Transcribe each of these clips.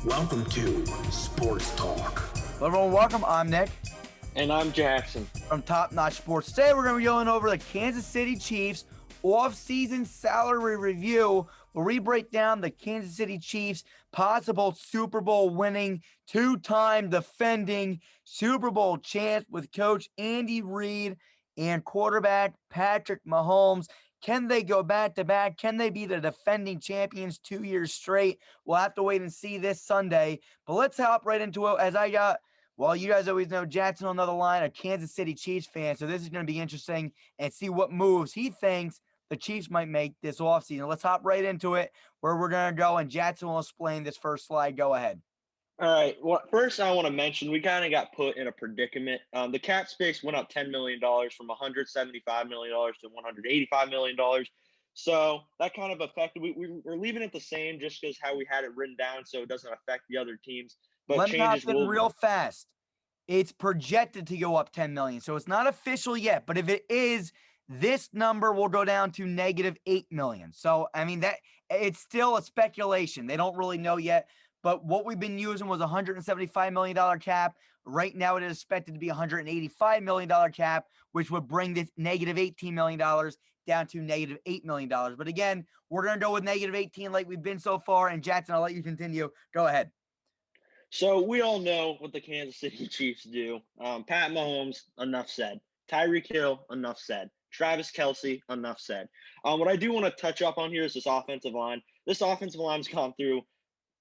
Welcome to Sports Talk. Hello everyone, welcome. I'm Nick. And I'm Jackson. From Top Notch Sports. Today we're going to be going over the Kansas City Chiefs off-season salary review, where we break down the Kansas City Chiefs' possible Super Bowl winning, two-time defending Super Bowl champ with Coach Andy Reid and quarterback Patrick Mahomes. Can they go back-to-back? Can they be the defending champions 2 years straight? We'll have to wait and see this Sunday. But let's hop right into it. Well, you guys always know Jackson on the other line, a Kansas City Chiefs fan, so this is going to be interesting and see what moves he thinks the Chiefs might make this offseason. Let's hop right into it, where we're going to go, and Jackson will explain this first slide. Go ahead. All right. Well, first I want to mention we kind of got put in a predicament. The cap space went up $10 million from $175 million to $185 million. So that kind of affected. We're leaving it the same just because how we had it written down, so it doesn't affect the other teams. But Let me hop changes in real fast. It's projected to go up $10 million, so it's not official yet. But if it is, this number will go down to negative $8 million. So, I mean, that it's still a speculation. They don't really know yet. But what we've been using was a $175 million cap. Right now, it is expected to be a $185 million cap, which would bring this negative $18 million down to negative $8 million. But again, we're going to go with negative 18 like we've been so far. And Jackson, I'll let you continue. Go ahead. So we all know what the Kansas City Chiefs do. Pat Mahomes, enough said. Tyreek Hill, enough said. Travis Kelce, enough said. What I do want to touch up on here is this offensive line. This offensive line's gone through.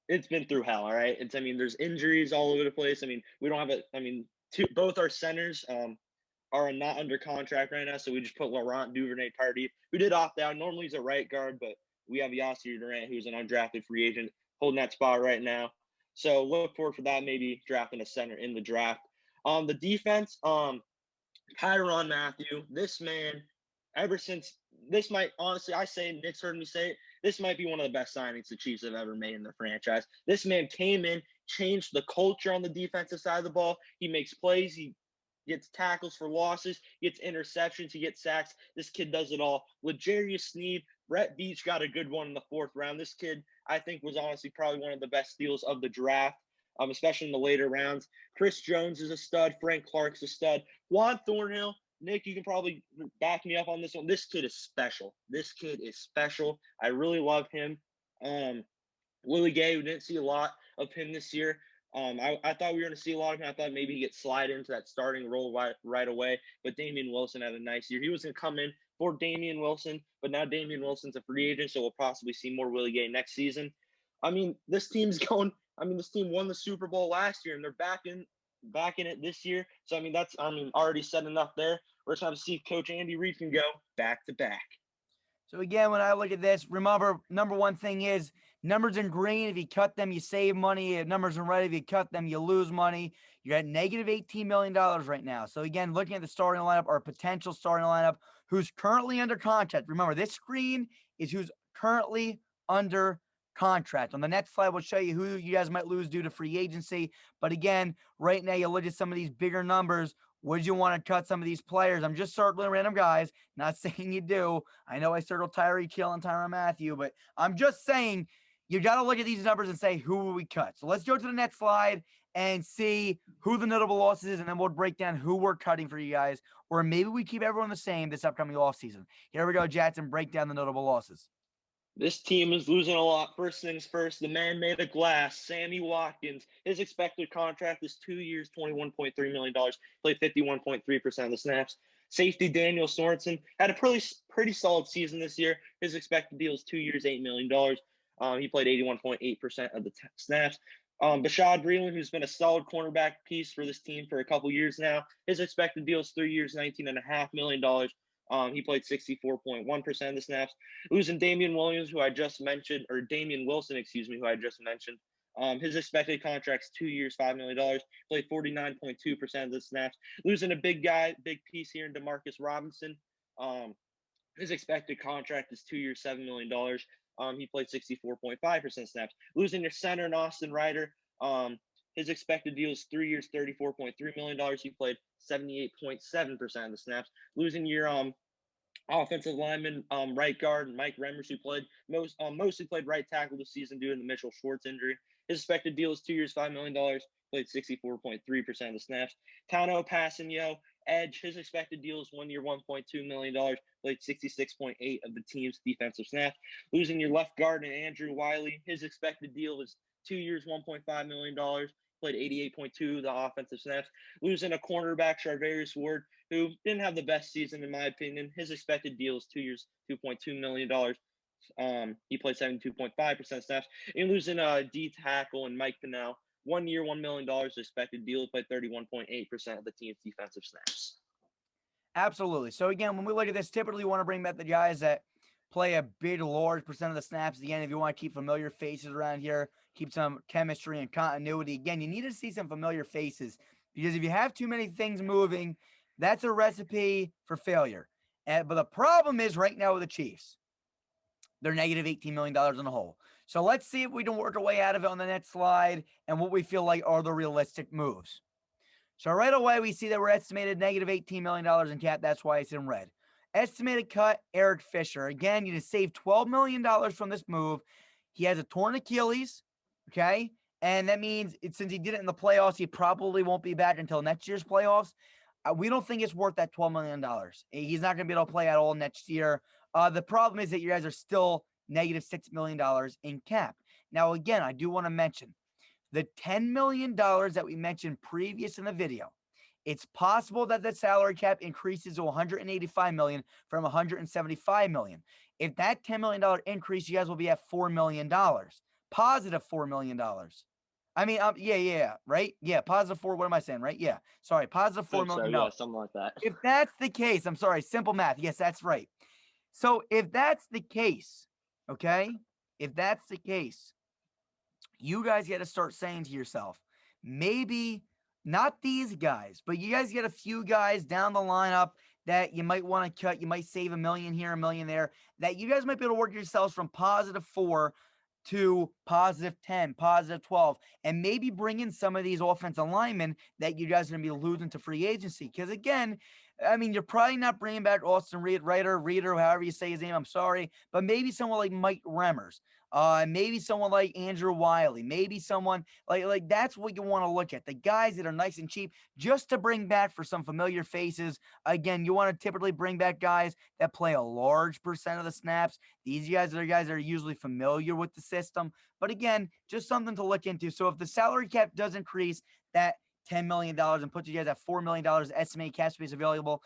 It's been through hell, all right? There's injuries all over the place. We don't have both our centers are not under contract right now, so we just put Laurent Duvernay-Tardif, who did opt out. Normally he's a right guard, but we have Yasir Durant, who's an undrafted free agent, holding that spot right now. So look forward for that, maybe drafting a center in the draft. The defense, Tyrann Mathieu, this man, ever since this might honestly, I say Nick's heard me say it, this might be one of the best signings the Chiefs have ever made in their franchise. This man came in, changed the culture on the defensive side of the ball. He makes plays, he gets tackles for losses, gets interceptions, he gets sacks. This kid does it all. L'Jarius Sneed, Brett Beach got a good one in the fourth round. This kid, I think, was honestly probably one of the best steals of the draft, especially in the later rounds. Chris Jones is a stud. Frank Clark's a stud. Juan Thornhill, Nick, you can probably back me up on this one. This kid is special. I really love him. Willie Gay, we didn't see a lot of him this year. I thought we were going to see a lot of him. I thought maybe he could slide into that starting role right away. But Damian Wilson had a nice year. He was going to come in for Damian Wilson, but now Damian Wilson's a free agent, so we'll possibly see more Willie Gay next season. This team won the Super Bowl last year, and they're back in it this year. So, that's already said enough there. We're just going to see if Coach Andy Reid can go back to back. So again, when I look at this, remember, number one thing is numbers in green. If you cut them, you save money. If numbers in red, if you cut them, you lose money. You're at negative $18 million right now. So again, looking at the starting lineup or potential starting lineup, who's currently under contract. Remember, this screen is who's currently under contract. On the next slide, we'll show you who you guys might lose due to free agency. But again, right now, you look at some of these bigger numbers. Would you want to cut some of these players? I'm just circling random guys, not saying you do. I know I circled Tyreek Hill and Tyrann Mathieu, but I'm just saying you got to look at these numbers and say, who will we cut? So let's go to the next slide and see who the notable losses is, and then we'll break down who we're cutting for you guys, or maybe we keep everyone the same this upcoming offseason. Here we go, Jackson, break down the notable losses. This team is losing a lot. First things first, the man made of glass, Sammy Watkins. His expected contract is 2 years, $21.3 million. Played 51.3% of the snaps. Safety Daniel Sorensen had a pretty solid season this year. His expected deal is 2 years, $8 million. He played 81.8% of the snaps. Bashaud Breeland, who's been a solid cornerback piece for this team for a couple years now. His expected deal is 3 years, $19.5 million. He played 64.1% of the snaps. Losing Damian Wilson, who I just mentioned. His expected contract's 2 years, $5 million. Played 49.2% of the snaps. Losing a big piece here in Demarcus Robinson. His expected contract is 2 years, $7 million. He played 64.5% snaps. Losing your center in Austin Ryder. His expected deal is 3 years, $34.3 million. He played 78.7% of the snaps. Losing your Offensive lineman, right guard, Mike Remmers, who played mostly played right tackle this season due to the Mitchell Schwartz injury. His expected deal is 2 years, $5 million. Played 64.3% of the snaps. Tano Passanio, edge. His expected deal is 1 year, $1.2 million. Played 66.8 of the team's defensive snaps. Losing your left guard and Andrew Wiley. His expected deal is 2 years, $1.5 million. Played 88.2 of the offensive snaps. Losing a cornerback, Charvarius Ward, who didn't have the best season in my opinion. His expected deal is 2 years, $2.2 million. He played 72.5% snaps. And losing a D tackle and Mike Pinnell, 1 year, $1 million expected deal. He played 31.8% of the team's defensive snaps. Absolutely. So again, when we look at this, typically you want to bring back the guys that play a big, large percent of the snaps. Again, if you want to keep familiar faces around here, keep some chemistry and continuity. Again, you need to see some familiar faces because if you have too many things moving, that's a recipe for failure. But the problem is right now with the Chiefs, they're negative $18 million in the hole. So let's see if we can work our way out of it on the next slide and what we feel like are the realistic moves. So right away, we see that we're estimated negative $18 million in cap. That's why it's in red. Estimated cut, Eric Fisher. Again, you just save $12 million from this move. He has a torn Achilles, okay? And that means since he did it in the playoffs, he probably won't be back until next year's playoffs. We don't think it's worth that $12 million. He's not going to be able to play at all next year. The problem is that you guys are still negative $6 million in cap. Now, again, I do want to mention, the $10 million that we mentioned previous in the video, it's possible that the salary cap increases to $185 million from $175 million. If that $10 million increase, you guys will be at $4 million, positive $4 million. I mean, right? Yeah, positive four. What am I saying, right? Yeah, sorry, positive $4 million. So, yeah, something like that. If that's the case, I'm sorry, simple math. Yes, that's right. So if that's the case, okay, if that's the case, you guys got to start saying to yourself, maybe not these guys, but you guys get a few guys down the lineup that you might want to cut. You might save $1 million here, $1 million there, that you guys might be able to work yourselves from positive 4 to positive 10, positive 12, and maybe bring in some of these offensive linemen that you guys are going to be losing to free agency. Because again, I mean, you're probably not bringing back Austin Reeder, however you say his name. I'm sorry, but maybe someone like Mike Remmers, maybe someone like Andrew Wiley, maybe someone like that's what you want to look at. The guys that are nice and cheap, just to bring back for some familiar faces. Again, you want to typically bring back guys that play a large percent of the snaps. These guys are usually familiar with the system. But again, just something to look into. So if the salary cap does increase, that $10 million and put you guys at $4 million estimated cap space available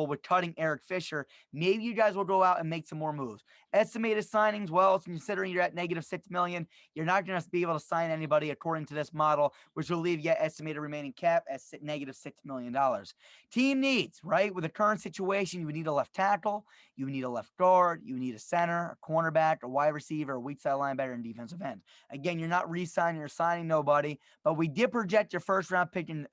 with cutting Eric Fisher, maybe you guys will go out and make some more moves. Estimated signings, well, considering you're at negative $6 million, you're not going to be able to sign anybody according to this model, which will leave you estimated remaining cap at negative $6 million. Team needs, right? With the current situation, you would need a left tackle, you would need a left guard, you would need a center, a cornerback, a wide receiver, a weak side linebacker, and defensive end. Again, you're not re-signing or signing nobody, but we did project your first round pick in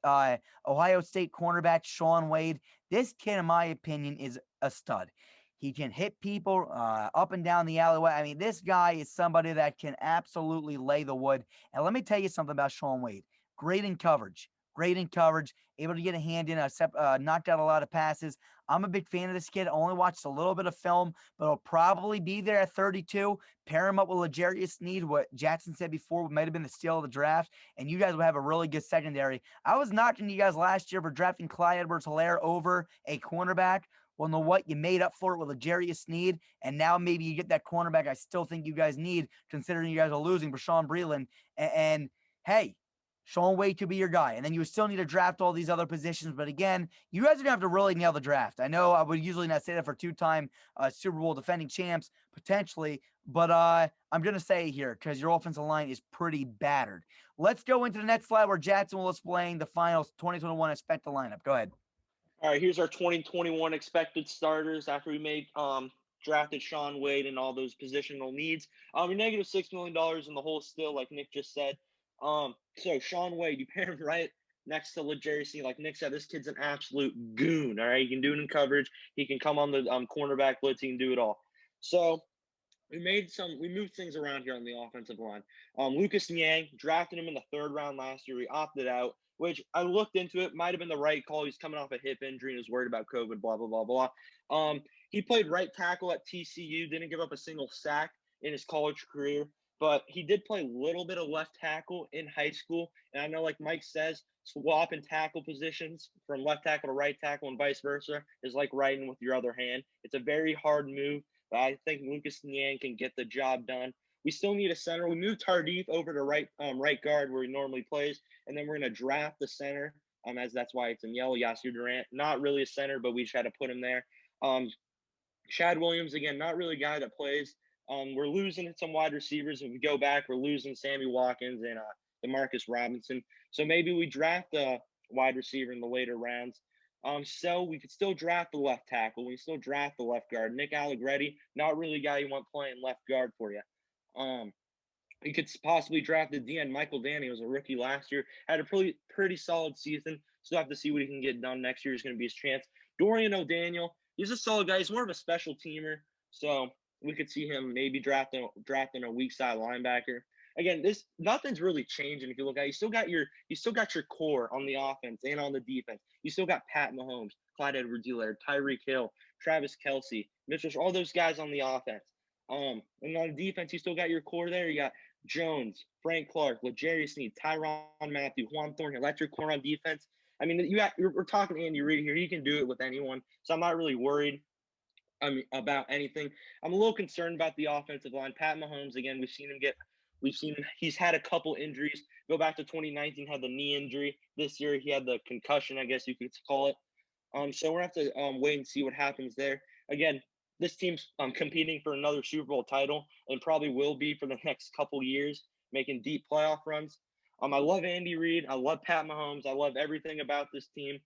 Ohio State cornerback Shaun Wade. This kid, in my opinion, is a stud. He can hit people up and down the alleyway. I mean, this guy is somebody that can absolutely lay the wood. And let me tell you something about Shaun Wade. Great in coverage, able to get a hand in, knocked out a lot of passes. I'm a big fan of this kid. Only watched a little bit of film, but he'll probably be there at 32. Pair him up with L'Jarius Sneed, what Jackson said before might have been the steal of the draft, and you guys will have a really good secondary. I was knocking you guys last year for drafting Clyde Edwards-Helaire over a cornerback. Well, know what? You made up for it with L'Jarius Sneed, and now maybe you get that cornerback I still think you guys need, considering you guys are losing Bashawn Breeland. And hey, Shaun Wade could be your guy. And then you would still need to draft all these other positions. But again, you guys are going to have to really nail the draft. I know I would usually not say that for two-time Super Bowl defending champs, potentially. But I'm going to say here, because your offensive line is pretty battered. Let's go into the next slide where Jackson will explain the finals 2021 expected lineup. Go ahead. All right, here's our 2021 expected starters after we made drafted Shaun Wade and all those positional needs. We're negative $6 million in the hole still, like Nick just said. So Shaun Wade, you pair him right next to L'Jarius Sneed. Like Nick said, this kid's an absolute goon. All right, he can do it in coverage. He can come on the cornerback blitz. He can do it all. So we moved things around here on the offensive line. Lucas Niang, drafted him in the 3rd round last year. He opted out. which I looked into. It might have been the right call. He's coming off a hip injury and was worried about COVID, blah, blah, blah, blah. He played right tackle at TCU, didn't give up a single sack in his college career, but he did play a little bit of left tackle in high school. And I know, like Mike says, swapping tackle positions from left tackle to right tackle and vice versa is like writing with your other hand. It's a very hard move, but I think Lucas Niang can get the job done. We still need a center. We moved Tardif over to right guard where he normally plays, and then we're going to draft the center. As that's why it's in yellow. Yasir Durant, not really a center, but we just had to put him there. Chad Williams, again, not really a guy that plays. We're losing some wide receivers. If we go back, we're losing Sammy Watkins and DeMarcus Robinson. So maybe we draft a wide receiver in the later rounds. So we could still draft the left tackle. We still draft the left guard. Nick Allegretti, not really a guy you want playing left guard for you. You could possibly draft the DN. Michael Danny was a rookie last year, had a pretty solid season. Still have to see what he can get done next year. Is going to be his chance. Dorian O'Daniel, he's a solid guy. He's more of a special teamer, so we could see him maybe drafting a weak side linebacker. Again, nothing's really changing. If you look at it, you still got your core on the offense and on the defense. You still got Pat Mahomes, Clyde Edwards-Helaire, Tyreek Hill, Travis Kelce, Mitchell, all those guys on the offense. And on the defense, you still got your core there. You got Jones, Frank Clark, L'Jarius Sneed, Tyrann Mathieu, Juan Thornhill. That's your core on defense. I mean, we're talking Andy Reid here. He can do it with anyone, so I'm not really worried about anything. I'm a little concerned about the offensive line. Pat Mahomes, again, he's had a couple injuries. Go back to 2019, had the knee injury. This year, he had the concussion, I guess you could call it. So we're going to have to wait and see what happens there. Again, this team's competing for another Super Bowl title and probably will be for the next couple years, making deep playoff runs. I love Andy Reid. I love Pat Mahomes. I love everything about this team.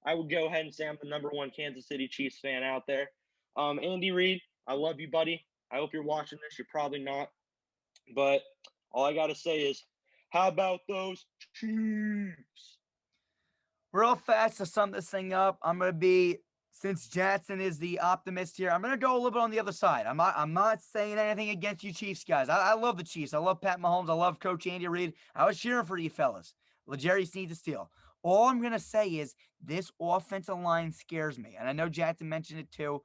I would go ahead and say I'm the number one Kansas City Chiefs fan out there. Andy Reid, I love you, buddy. I hope you're watching this. You're probably not. But all I got to say is, how about those Chiefs? Real fast to sum this thing up, I'm going to be, since Jackson is the optimist here, I'm going to go a little bit on the other side. I'm not saying anything against you Chiefs guys. I love the Chiefs. I love Pat Mahomes. I love Coach Andy Reid. I was cheering for you fellas. L'Jarius needs to steal. All I'm going to say is this offensive line scares me. And I know Jackson mentioned it too.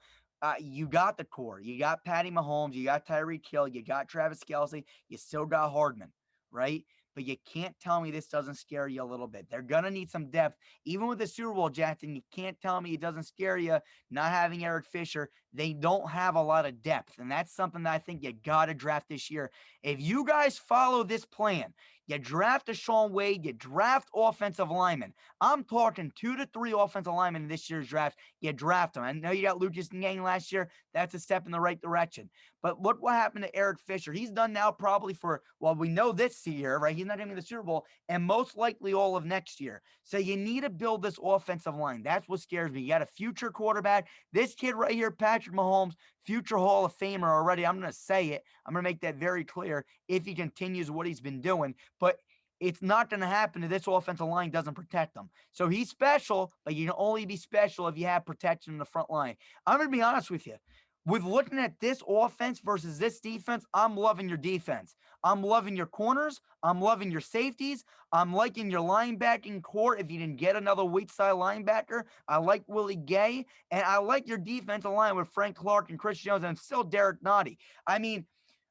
You got the core. You got Patty Mahomes. You got Tyreek Hill. You got Travis Kelce. You still got Hardman, right? But you can't tell me this doesn't scare you a little bit. They're going to need some depth. Even with the Super Bowl, Jackson, you can't tell me it doesn't scare you not having Eric Fisher. They don't have a lot of depth, and that's something that I think you got to draft this year. If you guys follow this plan, you draft a Sean Wade, you draft offensive linemen. I'm talking 2 to 3 offensive linemen in this year's draft. You draft them. I know you got Lucas Niang last year. That's a step in the right direction. But look what happened to Eric Fisher. He's done now probably for, well, we know this year, right? He's not even in the Super Bowl, and most likely all of next year. So you need to build this offensive line. That's what scares me. You got a future quarterback. This kid right here, Patrick Mahomes, future Hall of Famer already. I'm going to say it. I'm going to make that very clear if he continues what he's been doing. But it's not going to happen if this offensive line doesn't protect him. So he's special, but you can only be special if you have protection in the front line. I'm going to be honest with you. With looking at this offense versus this defense, I'm loving your defense. I'm loving your corners. I'm loving your safeties. I'm liking your linebacking core. If you didn't get another weak side linebacker, I like Willie Gay. And I like your defensive line with Frank Clark and Chris Jones and still Derek Nottie. I mean,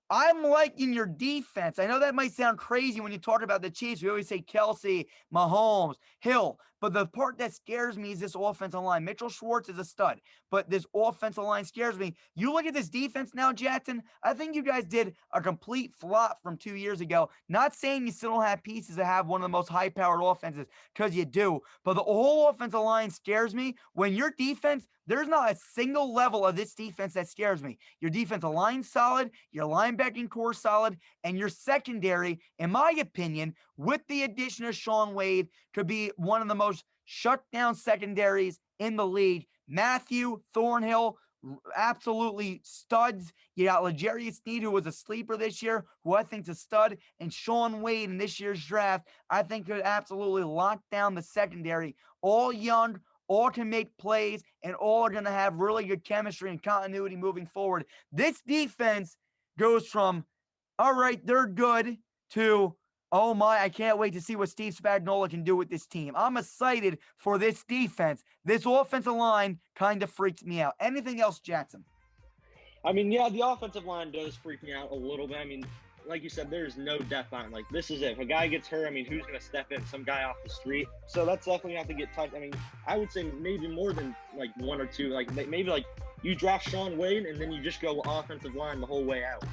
I'm liking your defense. I know that might sound crazy when you talk about the Chiefs. We always say Kelce, Mahomes, Hill. But the part that scares me is this offensive line. Mitchell Schwartz is a stud, but this offensive line scares me. You look at this defense now, Jackson, I think you guys did a complete flop from 2 years ago. Not saying you still don't have pieces to have one of the most high-powered offenses, because you do. But the whole offensive line scares me. When your defense, there's not a single level of this defense that scares me. Your defensive line's solid, your linebacking core solid, and your secondary, in my opinion, with the addition of Sean Wade, could be one of the most shut down secondaries in the league. Mathieu, Thornhill, absolutely studs. You got L'Jarius Sneed, who was a sleeper this year, who I think is a stud, and Sean Wade in this year's draft, I think could absolutely lock down the secondary. All young, all can make plays, and all are going to have really good chemistry and continuity moving forward. This defense goes from, all right, they're good, to, Oh my, I can't wait to see what Steve Spagnuolo can do with this team. I'm excited for this defense. This offensive line kind of freaks me out. Anything else, Jackson? I mean, yeah, the offensive line does freak me out a little bit. I mean, like you said, there's no depth on it. Like, this is it. If a guy gets hurt, I mean, who's going to step in? Some guy off the street. So that's definitely have to get touched. I mean, I would say maybe more than like one or two. Like, maybe like you draft Sean Wade and then you just go offensive line the whole way out.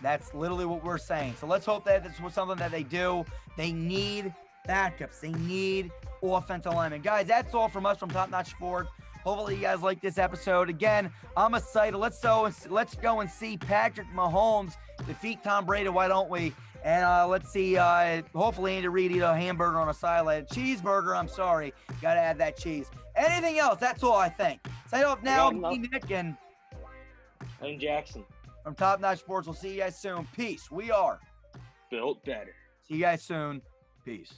That's literally what we're saying. So let's hope that this was something that they do. They need backups. They need offensive linemen. Guys, that's all from us from Top Notch Sports. Hopefully you guys like this episode. Again, I'm excited. Let's go and see Patrick Mahomes defeat Tom Brady. Why don't we? And let's see. Hopefully Andy Reid eat a hamburger on a side. Cheeseburger. I'm sorry. Got to add that cheese. Anything else? That's all I think. Sign off now. Me, Nick, and I'm Jackson from Top Notch Sports. We'll see you guys soon. Peace. We are built better. See you guys soon. Peace.